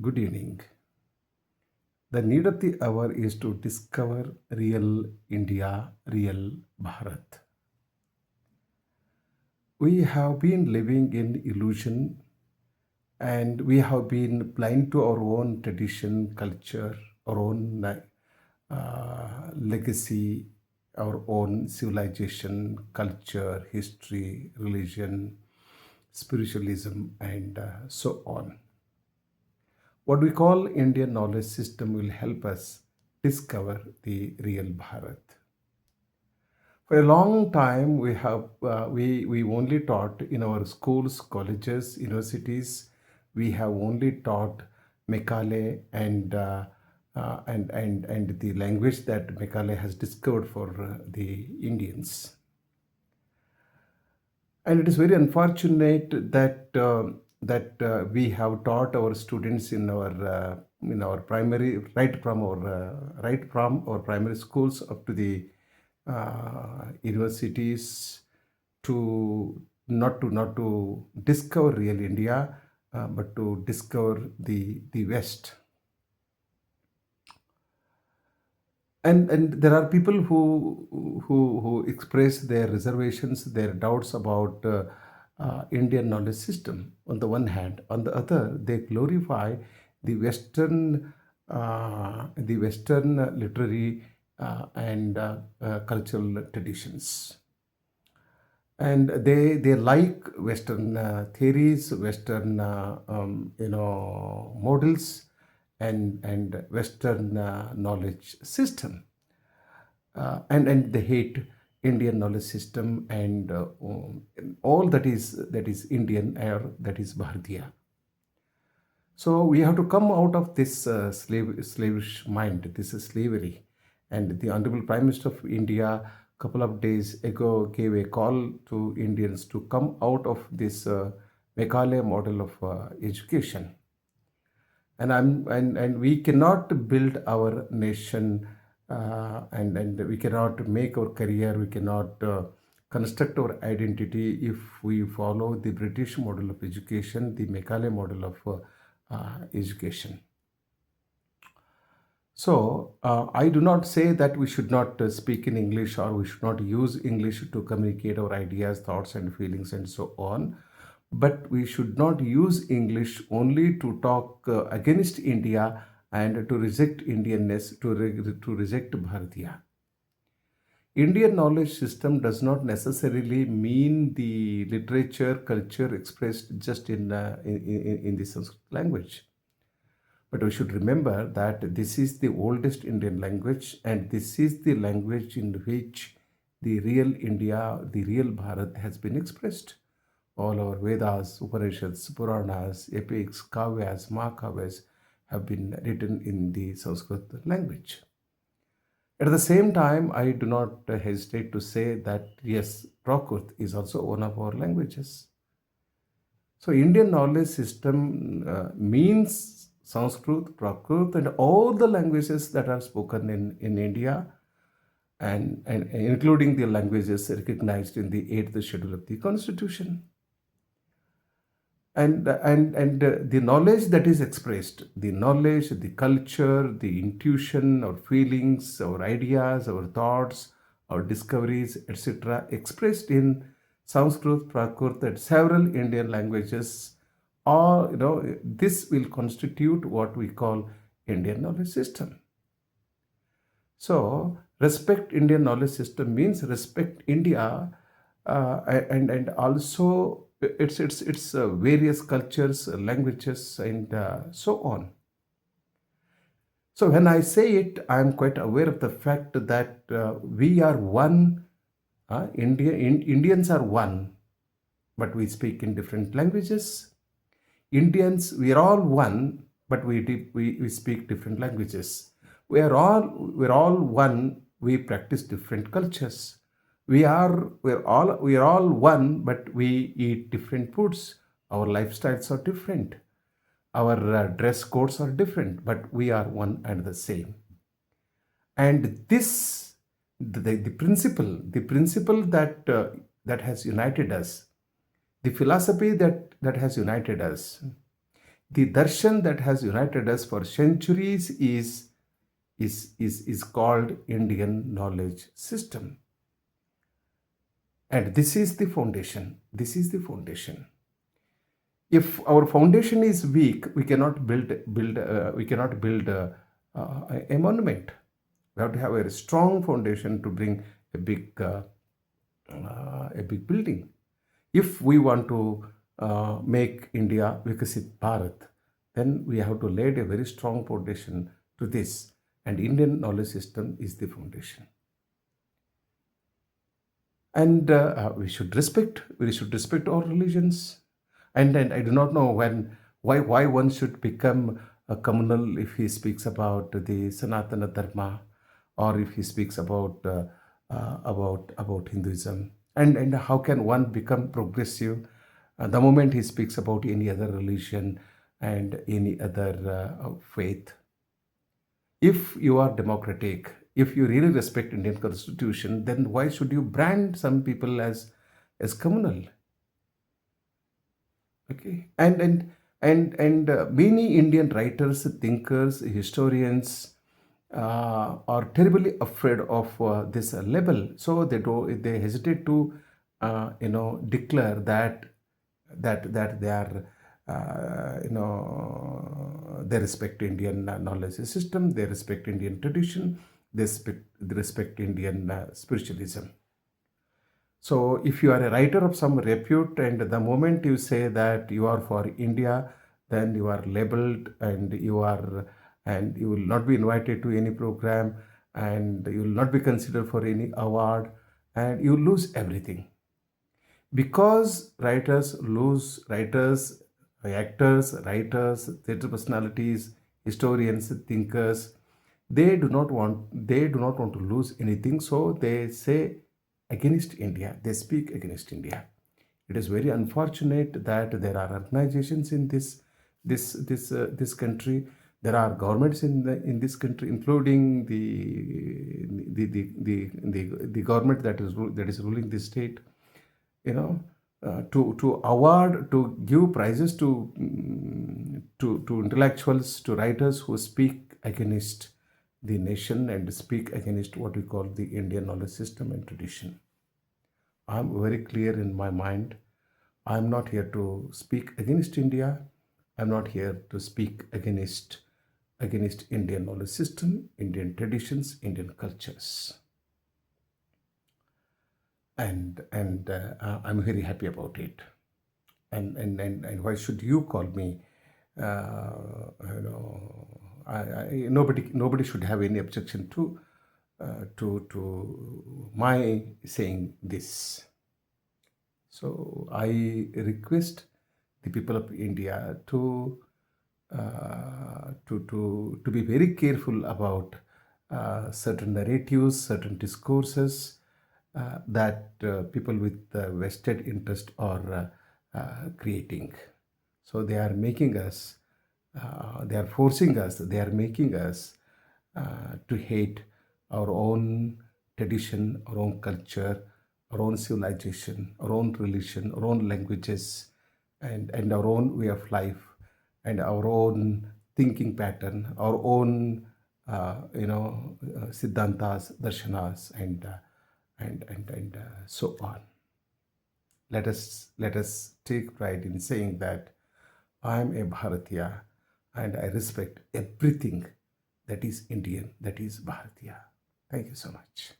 Good evening. The need of the hour is to discover real India, real Bharat. We have been living in illusion and we have been blind to our own tradition, culture, our own legacy, our own civilization, culture, history, religion, spiritualism, and so on. What we call Indian knowledge system will help us discover the real Bharat. For a long time, we only taught in our schools, colleges, universities. We have only taught Mekale and the language that Mekale has discovered for the Indians. And it is very unfortunate that we have taught our students in our primary right from our primary schools up to the universities to not to discover real India, but to discover the West. And there are people who express their reservations, their doubts about Indian knowledge system. On the one hand, on the other, they glorify the Western literary and cultural traditions, and they like Western theories, Western models, and Western knowledge system, and they hate Indian knowledge system and all that is Indian or that is Bharatiya. So we have to come out of this slavish mind, this is slavery. And the Honorable Prime Minister of India, couple of days ago, gave a call to Indians to come out of this Meghalaya model of education. And we cannot build our nation, and we cannot make our career, we cannot construct our identity if we follow the British model of education, the Meghalaya model of education. So I do not say that we should not speak in English or we should not use English to communicate our ideas, thoughts, and feelings, and so on. But we should not use English only to talk against India and to reject Indianness, to reject Bharatiya. Indian knowledge system does not necessarily mean the literature, culture expressed just in the Sanskrit language. But we should remember that this is the oldest Indian language, and this is the language in which the real India, the real Bharat has been expressed. All our Vedas, Upanishads, Puranas, epics, Kavyas, Mahakavyas have been written in the Sanskrit language. At the same time, I do not hesitate to say that yes, Prakrit is also one of our languages. So Indian knowledge system means Sanskrit, Prakrit, and all the languages that are spoken in India, and including the languages recognized in the 8th schedule of the Constitution. And the knowledge that is expressed, the knowledge, the culture, the intuition, our feelings, our ideas, our thoughts, our discoveries, etc., expressed in Sanskrit, Prakrit, and several Indian languages, or this will constitute what we call Indian knowledge system. So respect Indian knowledge system means respect India, and also its various cultures, languages, and so on. So when I say it, I am quite aware of the fact that we are one. Indians are one, but we speak in different languages. Indians, we are all one, but we speak different languages. We're all one. We practice different cultures. We're all one, but we eat different foods. Our lifestyles are different. Our dress codes are different, but we are one and the same. And this, the principle that has united us, the philosophy that has united us, the darshan that has united us for centuries is called Indian knowledge system. And this is the foundation. This is the foundation. If our foundation is weak, we cannot build a monument. We have to have a strong foundation to bring a big building. If we want to make India Vikasit Bharat, then we have to lay a very strong foundation to this, and Indian knowledge system is the foundation. And we should respect all religions. And I do not know why one should become a communal if he speaks about the Sanatana Dharma, or if he speaks about Hinduism, and how can one become progressive the moment he speaks about any other religion and any other faith. If you are democratic, if you really respect Indian constitution, then why should you brand some people as communal? Okay. And many Indian writers, thinkers, historians are terribly afraid of this label, so they hesitate to declare that they are they respect Indian knowledge system, they respect Indian tradition, they respect Indian spiritualism. So if you are a writer of some repute, and the moment you say that you are for India, then you are labeled, and you will not be invited to any program, and you will not be considered for any award, and you lose everything. Because writers, actors, theatre personalities, historians, thinkers, they do not want to lose anything, so they say against India, they speak against India. It is very unfortunate that there are organizations in this country. There are governments in this country, including the government that is ruling this state. You know, to give prizes to intellectuals, to writers who speak against the nation and speak against what we call the Indian knowledge system and tradition. I'm very clear in my mind. I'm not here to speak against India. I'm not here to speak against Indian knowledge system, Indian traditions, Indian cultures. And I'm very happy about it. And why should you call me? Nobody should have any objection to my saying this. So I request the people of India to be very careful about certain narratives, certain discourses that people with vested interest are creating. So they are making us, they are forcing us, they are making us to hate our own tradition, our own culture, our own civilization, our own religion, our own languages, and our own way of life, and our own thinking pattern, our own, siddhantas, darshanas, and so on. Let us take pride in saying that I am a Bharatiya, and I respect everything that is Indian, that is Bharatiya. Thank you so much.